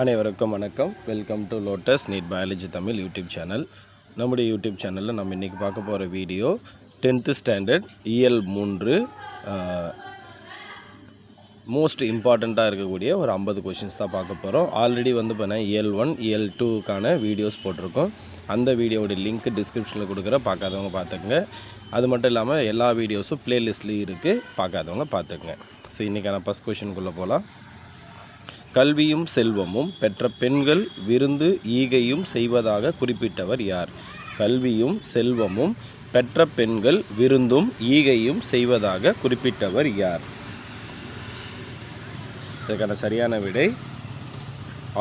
அனைவருக்கும் வணக்கம். Welcome to lotus NEET biology Tamil YouTube channel. நம்முடைய யூடியூப் சேனலில் நம்ம இன்றைக்கி பார்க்க போகிற வீடியோ 10th ஸ்டாண்டர்ட் இயல் 3 மோஸ்ட் இம்பார்ட்டண்ட்டாக இருக்கக்கூடிய ஒரு 50 கொஷின்ஸ் தான் பார்க்க போகிறோம். ஆல்ரெடி பார்த்தீங்கன்னா இயல் 1 இயல் 2க்கான வீடியோஸ் போட்டிருக்கோம். அந்த வீடியோவோட லிங்க் டிஸ்கிரிப்ஷனில் கொடுக்குற, பார்க்காதவங்க பார்த்துக்குங்க. அது மட்டும் இல்லாமல் எல்லா வீடியோஸும் ப்ளேலிஸ்ட்லேயும் இருக்குது, பார்க்காதவங்க பார்த்துக்குங்க. ஸோ இன்றைக்கான ஃபஸ்ட் கொஷினுக்குள்ளே போகலாம். கல்வியும் செல்வமும் பெற்ற பெண்கள் விருந்து ஈகையும் செய்வதாக குறிப்பிட்டவர் யார்? கல்வியும் செல்வமும் பெற்ற பெண்கள் விருந்தும் ஈகையும் செய்வதாக குறிப்பிட்டவர் யார்? இதற்கான சரியான விடை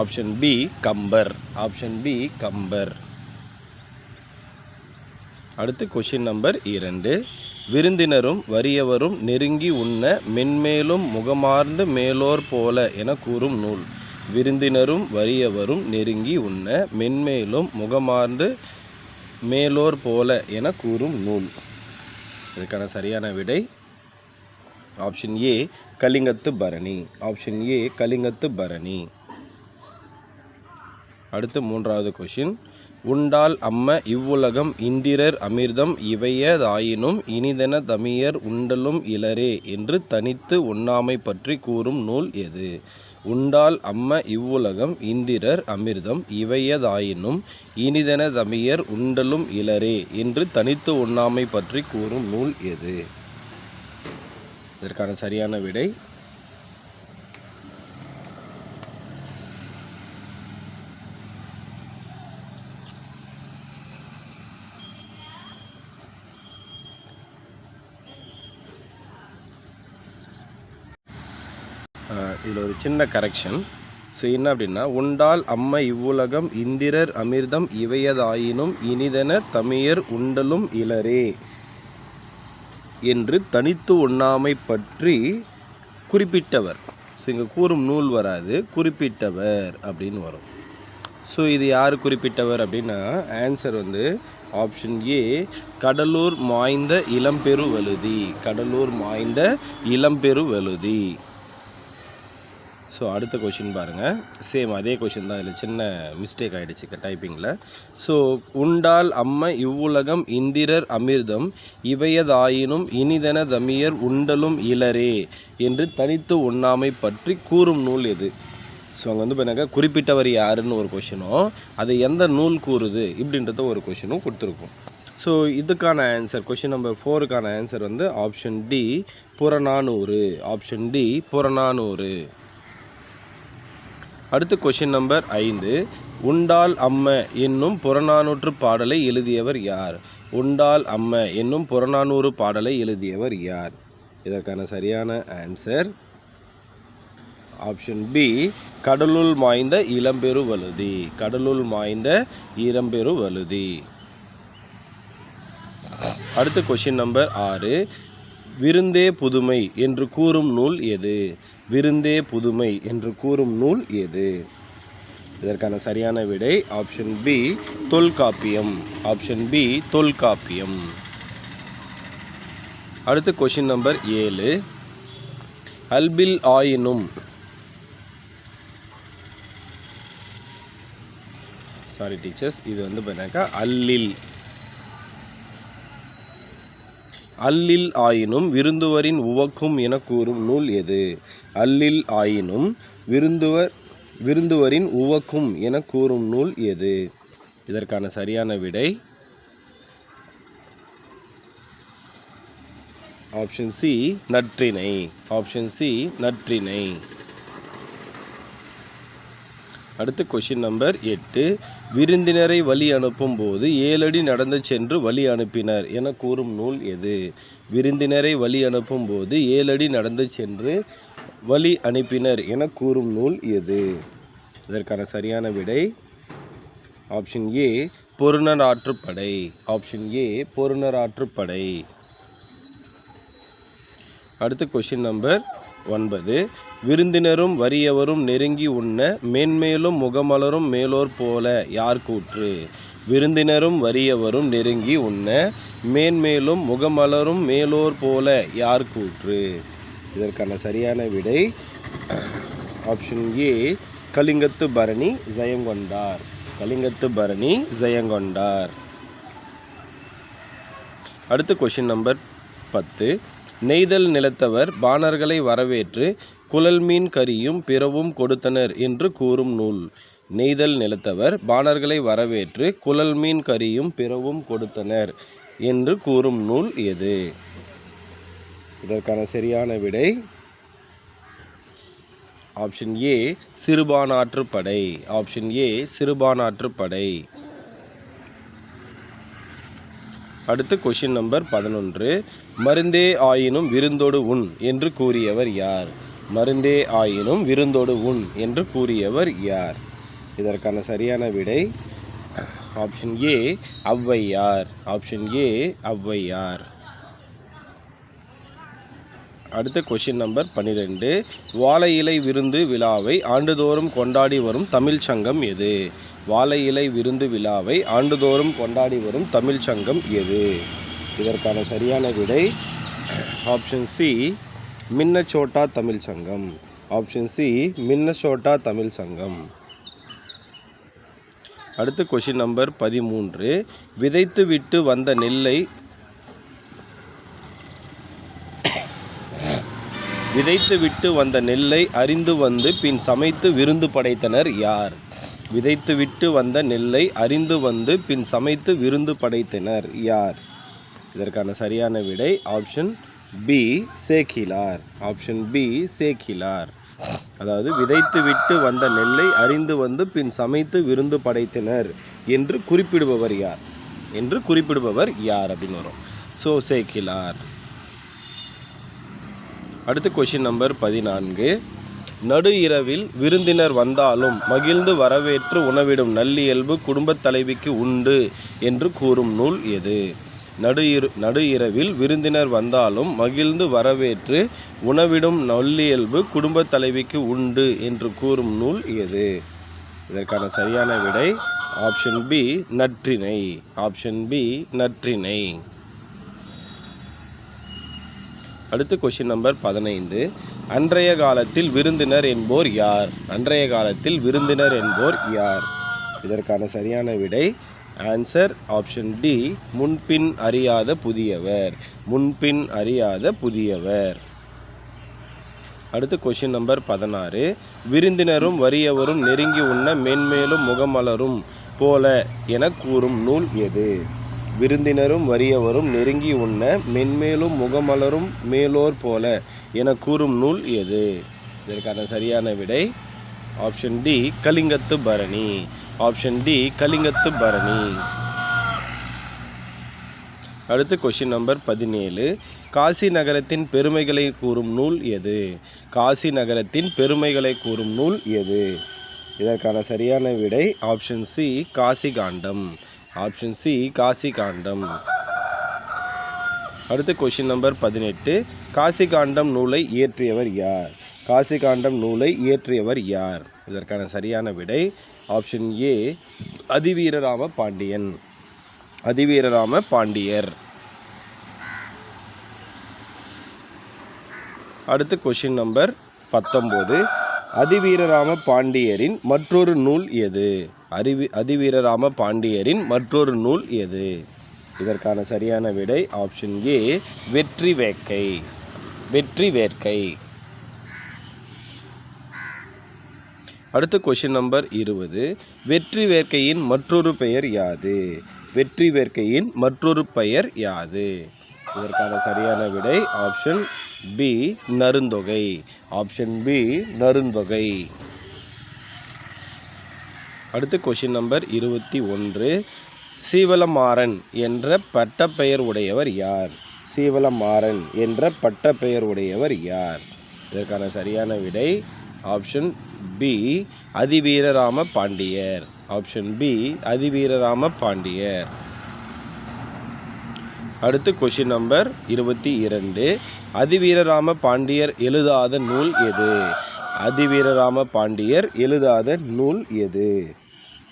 option B Kambar. Option B Kambar. அடுத்து கொஷின் நம்பர் 2. விருந்தினரும் வறியவரும் நெருங்கி உண்ண மென்மேலும் முகமார்ந்து மேலோர் போல என கூறும் நூல். விருந்தினரும் வறியவரும் நெருங்கி உண்ண மென்மேலும் முகமார்ந்து மேலோர் போல என கூறும் நூல். இதுக்கான சரியான விடை ஆப்ஷன் ஏ கலிங்கத்து பரணி. ஆப்ஷன் ஏ கலிங்கத்து பரணி. அடுத்து 3வது கொஷின். உண்டால் அம்ம இவ்வுலகம் இந்திரர் அமிர்தம் இவையதாயினும் இனிதென தமியர் உண்டலும் இலரே என்று தனித்து உண்ணாமை பற்றி கூறும் நூல் எது? உண்டால் அம்ம இவ்வுலகம் இந்திரர் அமிர்தம் இவையதாயினும் இனிதென தமியர் உண்டலும் இலரே என்று தனித்து உண்ணாமை பற்றி கூறும் நூல் எது? இதற்கான சரியான விடை இதில் ஒரு சின்ன கரெக்ஷன். ஸோ என்ன அப்படின்னா, உண்டால் அம்ம இவ்வுலகம் இந்திரர் அமிர்தம் இவையதாயினும் இனிதென தமியர் உண்டலும் இலரே என்று தனித்து உண்ணாமை பற்றி குறிப்பிட்டவர். ஸோ இங்கே கூறும் நூல் வராது, குறிப்பிட்டவர் அப்படின்னு வரும். ஸோ இது யார் குறிப்பிட்டவர் அப்படின்னா, answer option A Kadalul Maaindha Ilamperu Vazhuthi. Kadalul Maaindha Ilamperu Vazhuthi. So அடுத்த கொஷின் பாருங்கள். சேம் அதே கொஷின் தான், இதில் சின்ன மிஸ்டேக் ஆகிடுச்சு டைப்பிங்கில். ஸோ உண்டால் அம்ம இவ்வுலகம் இந்திரர் அமிர்தம் இவையதாயினும் இனிதென தமியர் உண்டலும் இலரே என்று தனித்து உண்ணாமை பற்றி கூறும் நூல் எது? ஸோ அங்கே இப்போ குறிப்பிட்டவர் யாருன்னு ஒரு கொஷினும், அது எந்த நூல் கூறுது இப்படின்றத ஒரு கொஷினும் கொடுத்துருக்கும். ஸோ இதுக்கான ஆன்சர் கொஷின் நம்பர் 4க்கான answer option D Purananuru. Option D Purananuru. அடுத்து கொஷின் நம்பர் 5. உண்டால் அம்ம என்னும் புறநானூற்று பாடலை எழுதியவர் யார்? உண்டால் அம்ம என்னும் புறநானூறு பாடலை எழுதியவர் யார்? இதற்கான சரியான ஆன்சர் ஆப்ஷன் பி கடலுள் மாய்ந்த இளம்பெரு வழுதி. கடலுள் மாய்ந்த இளம்பெரு வழுதி. அடுத்து கொஷின் நம்பர் 6. விருந்தே புதுமை என்று கூறும் நூல் எது? விருந்தே புதுமை என்று கூறும் நூல் எது? இதற்கான சரியான விடை option B Tolkappiyam. Option B Tolkappiyam. அடுத்து கொஷின் நம்பர் 7. அல்பில் ஆயினும் சாரி டீச்சர்ஸ், இது பார்த்தீங்கன்னாக்கா அல்லில். அல்லில் ஆயினும் விருந்துவரின் உவக்கும் என கூறும் நூல் எது? அல்லில் ஆயினும் விருந்துவரின் உவக்கும் என கூறும் நூல் எது? இதற்கான சரியான விடை option C Natrinai. Option C Natrinai. அடுத்து கொஷின் நம்பர் 8. விருந்தினரை வழி அனுப்பும் போது 7 அடி நடந்து சென்று வழி அனுப்பினர் என கூறும் நூல் எது? விருந்தினரை வழி அனுப்பும் போது 7 அடி நடந்து சென்று வழி அனுப்பினர் என கூறும் நூல் எது? இதற்கான சரியான விடை option A Porunararruppadai. Option A Porunararruppadai. அடுத்து கொஷின் நம்பர் 9. விருந்தினரும் வறியவரும் நெருங்கி உண்ண மேன்மேலும் முகமலரும் மேலோர் போல யார் கூற்று? விருந்தினரும் வறியவரும் நெருங்கி உண்ண மேன்மேலும் முகமலரும் மேலோர் போல யார் கூற்று? இதற்கான சரியான விடை ஆப்ஷன் ஏ கலிங்கத்து பரணி ஜெயங்கொண்டார். கலிங்கத்து பரணி ஜெயங்கொண்டார். அடுத்து கொஷின் நம்பர் 10. நெய்தல் நிலத்தவர் பாணர்களை வரவேற்று குழல் மீன் கறியும் பிறவும் கொடுத்தனர் என்று கூறும் நூல். நெய்தல் நிலத்தவர் பாணர்களை வரவேற்று குழல் மீன் கறியும் பிறவும் கொடுத்தனர் என்று கூறும் நூல் எது? இதற்கான சரியான விடை option A Sirupanatruppadai. Option A Sirupanatruppadai. அடுத்து கொஷின் நம்பர் 11. மருந்தே ஆயினும் விருந்தோடு உண் என்று கூறியவர் யார்? மருந்தே ஆயினும் விருந்தோடு உண் என்று கூறியவர் யார்? இதற்கான சரியான விடை option A Avvaiyar. Option A Avvaiyar. அடுத்த கொஷின் நம்பர் 12. வாழை இலை விருந்து விழாவை ஆண்டுதோறும் கொண்டாடி வரும் தமிழ் சங்கம் எது? வாழை இலை விருந்து விழாவை ஆண்டுதோறும் கொண்டாடி வரும் தமிழ் சங்கம் எது? இதற்கான சரியான விடை ஆப்ஷன் சி மின்னசோட்டா தமிழ் சங்கம். ஆப்ஷன் சி மின்னசோட்டா தமிழ் சங்கம். அடுத்து கொஷின் நம்பர் 13. விதைத்து விட்டு வந்த நெல்லை விதைத்துவிட்டு வந்த நெல்லை அறிந்து வந்து பின் சமைத்து விருந்து படைத்தனர் யார்? விதைத்துவிட்டு வந்த நெல்லை அறிந்து வந்து பின் சமைத்து விருந்து படைத்தனர் யார்? இதற்கான சரியான விடை option B Sekkizhar. Option B Sekkizhar. அதாவது விதைத்துவிட்டு வந்த நெல்லை அறிந்து வந்து பின் சமைத்து விருந்து படைத்தனர் என்று குறிப்பிடுபவர் யார்? என்று குறிப்பிடுபவர் யார் அப்படின்னு வரும். ஸோ சேக்கிலார். அடுத்து கொஷின் நம்பர் 14. நடு இரவில் விருந்தினர் வந்தாலும் மகிழ்ந்து வரவேற்று உணவிடும் நல்லியல்பு குடும்பத் தலைவிக்கு உண்டு என்று கூறும் நூல் எது? நடு இரவில் விருந்தினர் வந்தாலும் மகிழ்ந்து வரவேற்று உணவிடும் நல்லியல்பு குடும்பத் தலைவிக்கு உண்டு என்று கூறும் நூல் எது? இதற்கான சரியான விடை option B Natrinai. Option B Natrinai. அடுத்து கொஷின் நம்பர் 15. அன்றைய காலத்தில் விருந்தினர் என்போர் யார்? அன்றைய காலத்தில் விருந்தினர் என்போர் யார்? இதற்கான சரியான விடை ஆன்சர் ஆப்ஷன் டி முன்பின் அறியாத புதியவர். முன்பின் அறியாத புதியவர். அடுத்து கொஷின் நம்பர் 16. விருந்தினரும் வறியவரும் நெருங்கி உண்ண மென்மேலும் முகமலரும் போல என கூறும் நூல் எது? விருந்தினரும் வறியவரும் நெருங்கி உண்ண மென்மேலும் முகமலரும் மேலோர் போல என கூறும் நூல் எது? இதற்கான சரியான விடை ஆப்ஷன் டி கலிங்கத்து பரணி. ஆப்ஷன் டி கலிங்கத்து பரணி. அடுத்து கொஷின் நம்பர் 17. காசி நகரத்தின் பெருமைகளை கூறும் நூல் எது? காசி நகரத்தின் பெருமைகளை கூறும் நூல் எது? இதற்கான சரியான விடை ஆப்ஷன் சி காசி காண்டம். ஆப்ஷன் சி காசி காண்டம். அடுத்து கொஷின் நம்பர் 18. காசி காண்டம் நூலை இயற்றியவர் யார்? காசி காண்டம் நூலை இயற்றியவர் யார்? இதற்கான சரியான விடை ஆப்ஷன் ஏ அதிவீரராம பாண்டியன். அதிவீரராம பாண்டியர். அடுத்து கொஷின் நம்பர் 19. அதிவீரராம பாண்டியரின் மற்றொரு நூல் எது? அதிவீரராம பாண்டியரின் மற்றொரு நூல் எது? இதற்கான சரியான விடை ஆப்ஷன் ஏ வெற்றி வேட்கை. வெற்றி வேட்கை. அடுத்து கொஷின் நம்பர் 20. வெற்றி வேட்கையின் மற்றொரு பெயர் யாது? வெற்றி வேட்கையின் மற்றொரு பெயர் யாது? இதற்கான சரியான விடை option B Narunthogai. Option B Narunthogai. அடுத்து கொஷின் நம்பர் 21. சீவலமாறன் என்ற பட்டப்பெயர் உடையவர் யார்? சீவலமாறன் என்ற பட்டப்பெயர் உடையவர் யார்? இதற்கான சரியான விடை ஆப்ஷன் பி அதிவீரராம பாண்டியர். ஆப்ஷன் பி அதிவீரராம பாண்டியர். அடுத்து கொஷின் நம்பர் 22. அதிவீரராம பாண்டியர் எழுதாத நூல் எது? அதிவீரராம பாண்டியர் எழுதாத நூல் எது?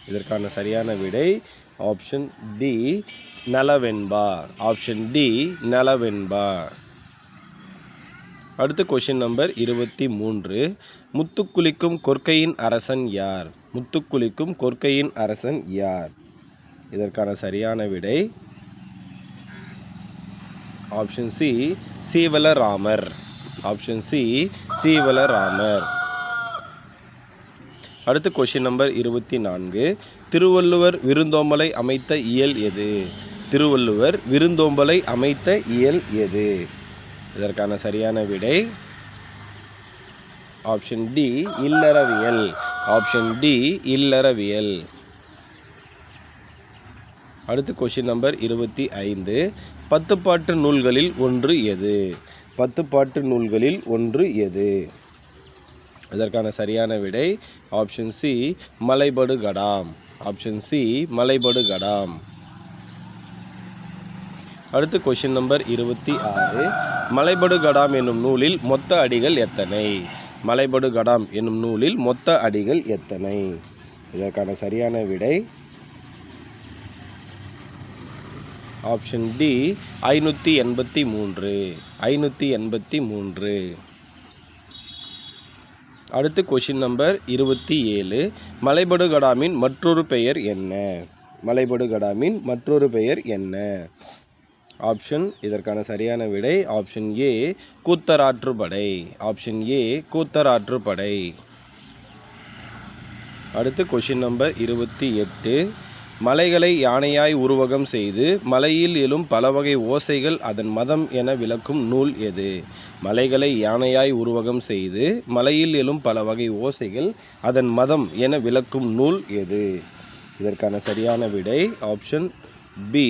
இதற்கான சரியான விடை option D Nalavenba. Option D Nalavenba. அடுத்து கொஷின் நம்பர் 23. முத்துக்குளிக்கும் கொற்கையின் அரசன் யார்? முத்துக்குளிக்கும் கொற்கையின் அரசன் யார்? இதற்கான சரியான விடை option C Seevalaramar. Option C Seevalaramar. அடுத்து கொஷின் நம்பர் 24. திருவள்ளுவர் விருந்தோம்பலை அமைத்த இயல் எது? திருவள்ளுவர் விருந்தோம்பலை அமைத்த இயல் எது? இதற்கான சரியான விடை option D Illaraviyal. Option D Illaraviyal. அடுத்து கொஷின் நம்பர் 25. 10 பாட்டு நூல்களில் ஒன்று எது? 10 பாட்டு நூல்களில் ஒன்று எது? இதற்கான சரியான விடை option C Malaipadukadam. Option C Malaipadukadam. அடுத்து கொஷின் நம்பர் 26. மலைபடுகடாம் என்னும் நூலில் மொத்த அடிகள் எத்தனை? மலைபடுகடாம் என்னும் நூலில் மொத்த அடிகள் எத்தனை? இதற்கான சரியான விடை ஆப்ஷன் டி 583. 583. அடுத்து கொஷின் நம்பர் 27. மலைபடுகடாமின் மற்றொரு பெயர் என்ன? மலைபடுகடாமின் மற்றொரு பெயர் என்ன? இதற்கான சரியான விடை ஆப்ஷன் ஏ கூத்தராற்றுப்படை. Option A கூத்தராற்றுப்படை. அடுத்து கொஷின் நம்பர் 28. மலைகளை யானையாய் உருவகம் செய்து மலையில் எழும் பலவகை ஓசைகள் அதன் மதம் என விளக்கும் நூல் எது? மலைகளை யானையாய் உருவகம் செய்து மலையில் எழும் பலவகை ஓசைகள் அதன் மதம் என விளக்கும் நூல் எது? இதற்கான சரியான விடை option B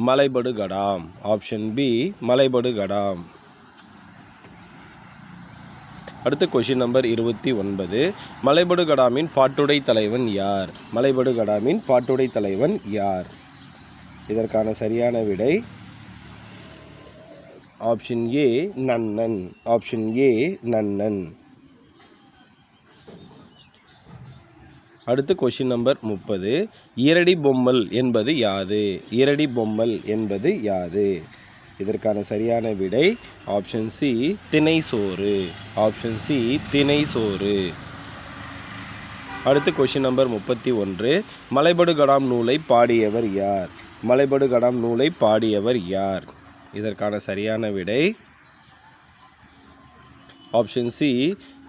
Malaipadukadam. Option B Malaipadukadam. அடுத்து கொஷின் நம்பர் 29. மலைபடுகடாமின் பாட்டுடை தலைவன் யார்? மலைபடுகடாமின் பாட்டுடை தலைவன் யார்? இதற்கான சரியான விடை option A Nannan. Option A Nannan. அடுத்து கொஷின் நம்பர் 30. ஈரடி பொம்மல் என்பது யாது? ஈரடி பொம்மல் என்பது யாது? இதற்கான சரியான விடை ஆப்ஷன் சி திணைசோறு. ஆப்ஷன் சி திணைசோறு. அடுத்து கொஷின் நம்பர் 31. மலைபடுகடாம் நூலை பாடியவர் யார்? மலைபடுகடாம் நூலை பாடியவர் யார்? இதற்கான சரியான விடை ஆப்ஷன் சி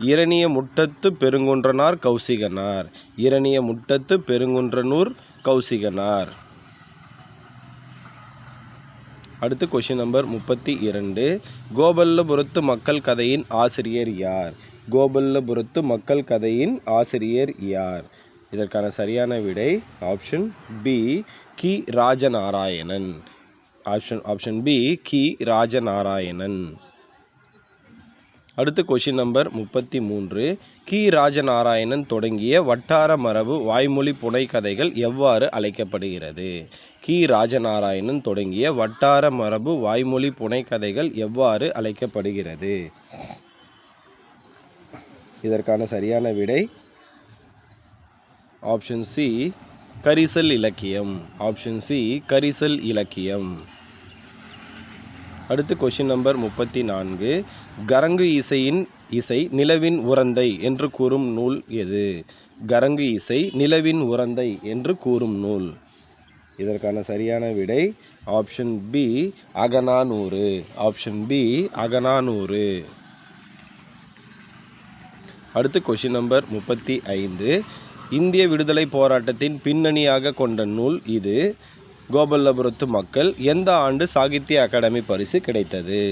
இரணிய முட்டத்து பெருங்குன்றனார் கௌசிகனார். இரணிய முட்டத்து பெருங்குன்றனூர் கௌசிகனார். அடுத்து கொஷின் நம்பர் 32. கோபல்லபுரத்து மக்கள் கதையின் ஆசிரியர் யார்? கோபல்லபுரத்து மக்கள் கதையின் ஆசிரியர் யார்? இதற்கான சரியான விடை ஆப்ஷன் பி கி ராஜநாராயணன். ஆப்ஷன் பி கி ராஜநாராயணன். அடுத்து கொஷின் நம்பர் 33. கி ராஜநாராயணன் தொடங்கிய வட்டார மரபு வாய்மொழி புனைகதைகள் எவ்வாறு அழைக்கப்படுகிறது? கி ராஜநாராயணன் தொடங்கிய வட்டார மரபு வாய்மொழி புனைகதைகள் எவ்வாறு அழைக்கப்படுகிறது? இதற்கான சரியான விடை ஆப்ஷன் சி கரிசல் இலக்கியம். ஆப்ஷன் சி கரிசல் இலக்கியம். அடுத்து கொஷின் நம்பர் 34. கரங்கு இசையின் இசை நிலவின் உரந்தை என்று கூறும் நூல் எது? கரங்கு இசை நிலவின் உரந்தை என்று கூறும் நூல். இதற்கான சரியான விடை option B Akananuru. Option B Akananuru. அடுத்து கொஷின் நம்பர் 35. இந்திய விடுதலை போராட்டத்தின் பின்னணியாக கொண்ட நூல் இது. கோபல்லபுரத்து மக்கள் எந்த ஆண்டு சாகித்ய அகாடமி பரிசு கிடைத்தது?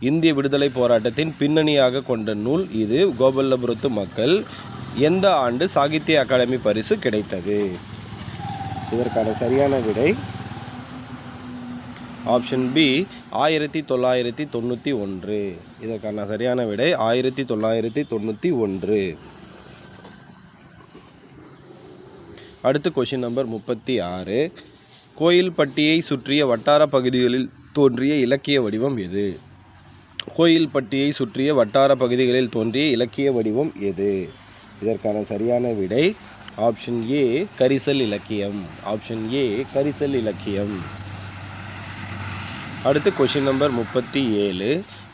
இந்திய விடுதலை போராட்டத்தின் பின்னணியாக கொண்ட நூல் இது. கோபல்லபுரத்து மக்கள் எந்த ஆண்டு சாகித்ய அகாடமி பரிசு கிடைத்தது? இதற்கான சரியான விடை ஆப்ஷன் பி 1991. இதற்கான சரியான விடை 1991. அடுத்து கொஷின் நம்பர் 36. கோயில்பட்டியை சுற்றிய வட்டார பகுதிகளில் தோன்றிய இலக்கிய வடிவம் எது? கோயில்பட்டியை சுற்றிய வட்டார பகுதிகளில் தோன்றிய இலக்கிய வடிவம் எது? இதற்கான சரியான விடை ஆப்ஷன் ஏ கரிசல் இலக்கியம். ஆப்ஷன் ஏ கரிசல் இலக்கியம். அடுத்து கொஷின் நம்பர் 37.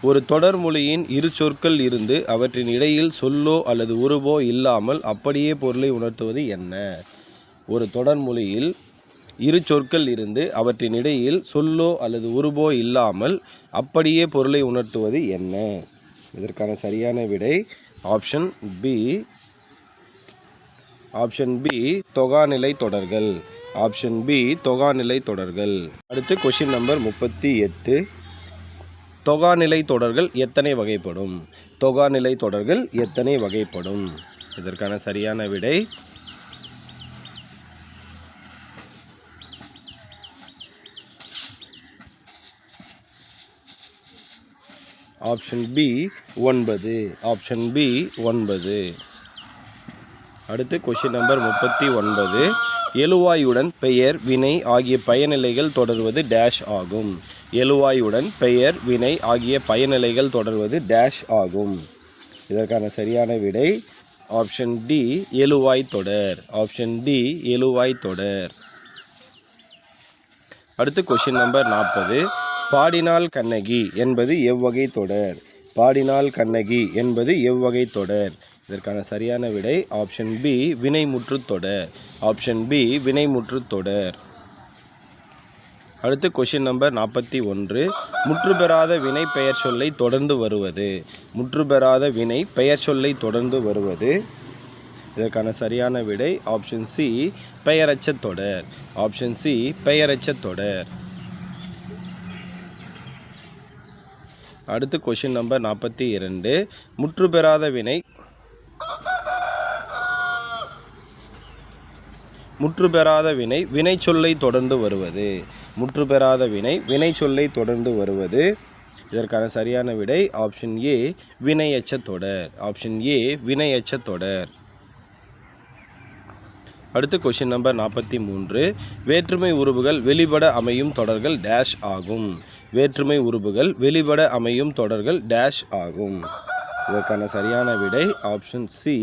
ஒரு தொடர்மொழியின் இரு சொற்கள் இருந்து அவற்றின் இடையில் சொல்லோ அல்லது உருவோ இல்லாமல் அப்படியே பொருளை உணர்த்துவது என்ன? ஒரு தொடர்மொழியில் இரு சொற்கள் இருந்து அவற்றின் இடையில் சொல்லோ அல்லது உருவோ இல்லாமல் அப்படியே பொருளை உணர்த்துவது என்ன? இதற்கான சரியான விடை ஆப்ஷன் பி தொகாநிலை தொடர்கள். ஆப்ஷன் பி தொகாநிலை தொடர்கள். அடுத்து கொஷின் நம்பர் 38. தொகாநிலை தொடர்கள் எத்தனை வகைப்படும்? தொகாநிலை தொடர்கள் எத்தனை வகைப்படும்? இதற்கான சரியான விடை ஆப்ஷன் பி 9. Option B 9. அடுத்து கொஷின் நம்பர் 39. எழுவாயுடன் பெயர் வினை ஆகிய பயனிலைகள் தொடர்வது டேஷ் ஆகும். எழுவாயுடன் பெயர் வினை ஆகிய பயனிலைகள் தொடர்வது டேஷ் ஆகும். இதற்கான சரியான விடை ஆப்ஷன் டி எழுவாய் தொடர். ஆப்ஷன் டி எழுவாய் தொடர். அடுத்து கொஷின் நம்பர் 40. பாடினாள் கண்ணகி என்பது எவ்வகை தொடர்? பாடினாள் கண்ணகி என்பது எவ்வகை தொடர்? இதற்கான சரியான விடை ஆப்ஷன் பி வினைமுற்று தொடர். ஆப்ஷன் பி வினைமுற்று தொடர். அடுத்து கொஷின் நம்பர் 41. முற்று பெறாத வினை பெயர் சொல்லை தொடர்ந்து வருவது. முற்று பெறாத வினை பெயர் சொல்லை தொடர்ந்து வருவது. இதற்கான சரியான விடை ஆப்ஷன் சி பெயரச்ச தொடர். ஆப்ஷன் சி பெயரச்ச தொடர். அடுத்து கொஷின் நம்பர் 42. முற்று பெறாத வினை முற்று பெறாத வினை வினை சொல்லை தொடர்ந்து வருவது. முற்று பெறாத வினை வினை சொல்லை தொடர்ந்து வருவது. இதற்கான சரியான விடை ஆப்ஷன் ஏ வினையச்ச தொடர். ஆப்ஷன் ஏ வினையச்ச தொடர். அடுத்து கொஷின் நம்பர் 43. வேற்றுமை உருபுகள் வெளிப்பட அமையும் தொடர்கள் டேஷ் ஆகும். வேற்றுமை உருபுகள் வெளிப்பட அமையும் தொடர்கள் டேஷ் ஆகும். இதற்கான சரியான விடை ஆப்ஷன் சி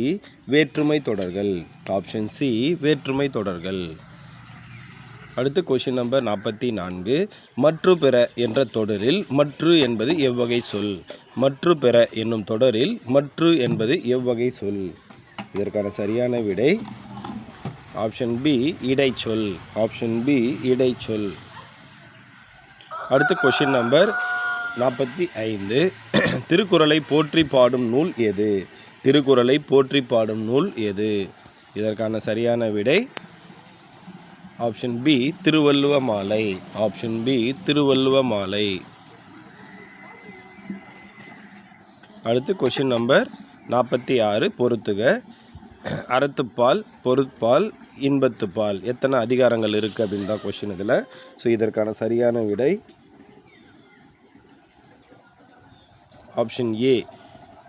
வேற்றுமை தொடர்கள். ஆப்ஷன் சி வேற்றுமை தொடர்கள். அடுத்து கொஷின் நம்பர் 44. மற்று பெற என்ற தொடரில் மற்று என்பது எவ்வகை சொல்? மற்று பெற என்னும் தொடரில் மற்று என்பது எவ்வகை சொல்? இதற்கான சரியான விடை ஆப்ஷன் பி இடைச்சொல். ஆப்ஷன் பி இடைச்சொல். அடுத்து கொஷின் நம்பர் 45. திருக்குறளை போற்றி பாடும் நூல் எது? திருக்குறளை போற்றி பாடும் நூல் எது? இதற்கான சரியான விடை ஆப்ஷன் பி திருவள்ளுவ மாலை. ஆப்ஷன் பி திருவள்ளுவ மாலை. அடுத்து கொஷின் நம்பர் 46. பொறுத்துக. அறத்துப்பால், பொருட்பால், இன்பத்துப்பால் எத்தனை அதிகாரங்கள் இருக்குது அப்படின்னு தான் கொஷின் இதில். ஸோ இதற்கான சரியான விடை ஆப்ஷன் ஏ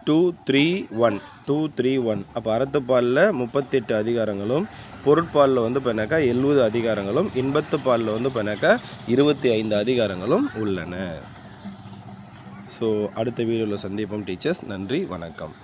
231. அப்போ அறத்துப்பாலில் 38 அதிகாரங்களும், பொருட்பாலில் வந்து பண்ணாக்கா 70 அதிகாரங்களும், இன்பத்துப்பாலில் வந்து பண்ணாக்கா 25 அதிகாரங்களும் உள்ளன. ஸோ அடுத்த வீடியோவில் சந்திப்போம் டீச்சர்ஸ். நன்றி, வணக்கம்.